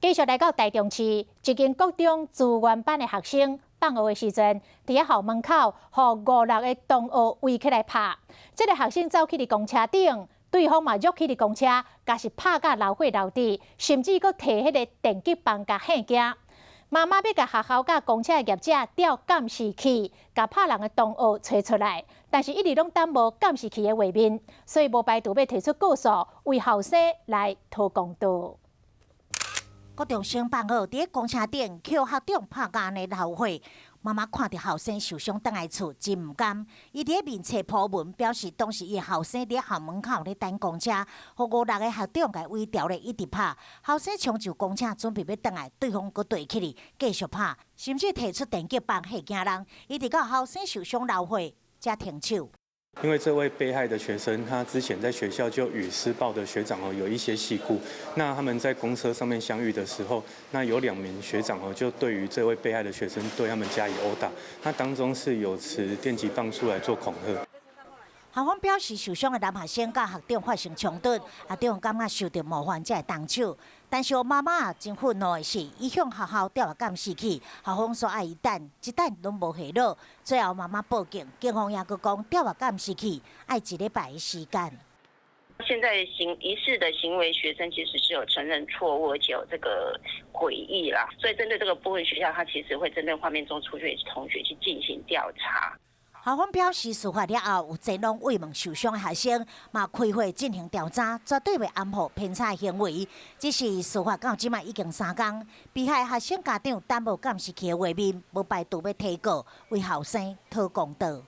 继续来到台中市，一间国中资源班的学生放学的时阵，伫校门口，互5、6个同学围起来拍。这个学生走去伫公车顶，对方嘛约去伫公车，甲是拍甲流血流滴，甚至佫摕迄个电击棒甲吓惊。妈妈要甲学校甲公车的业者调监视器，甲拍人的同学找出来，但是一直拢等无监视器的画面，所以无排除要提出告诉，为后生来讨公道。 高中生放学伫公车顶，扣校长拍甲安尼流血，妈妈看到后生受伤，倒来厝真唔甘。伊伫面册铺文，表示当时伊后生伫校门口咧等公车，互5、6个校长甲围调咧，一直拍。后生冲上公车，准备要倒来，对方佫对起哩，继续拍，甚至提出电击棒吓惊人。一直到后生受伤流血，才停手。 因为这位被害的学生，他之前在学校就与施暴的学长有一些细故。那他们在公车上面相遇的时候，那有2名学长就对于这位被害的学生对他们加以殴打。那当中是有持电击棒出来做恐吓。 校方表示，受伤的男学生甲校长发生冲突，校长感觉受到冒犯才会动手。但是妈妈真愤怒的是，伊向学校调了监视器，校方说爱伊等，一等拢无下落。最后妈妈报警，警方也佫讲调了监视器，爱1礼拜的时间。现在疑似的行为，学生其实是有承认错误，而且有这个悔意啦。所以针对这个部分，学校他其实会针对画面中出现的同学去进行调查。 校方表示，事发了后有前往慰问受伤的学生，嘛开会进行调查，绝对袂安抚偏差行为。只是事发到即卖已经3天，被害学生家长等无监视器的画面，无排除要提告，为后生讨公道。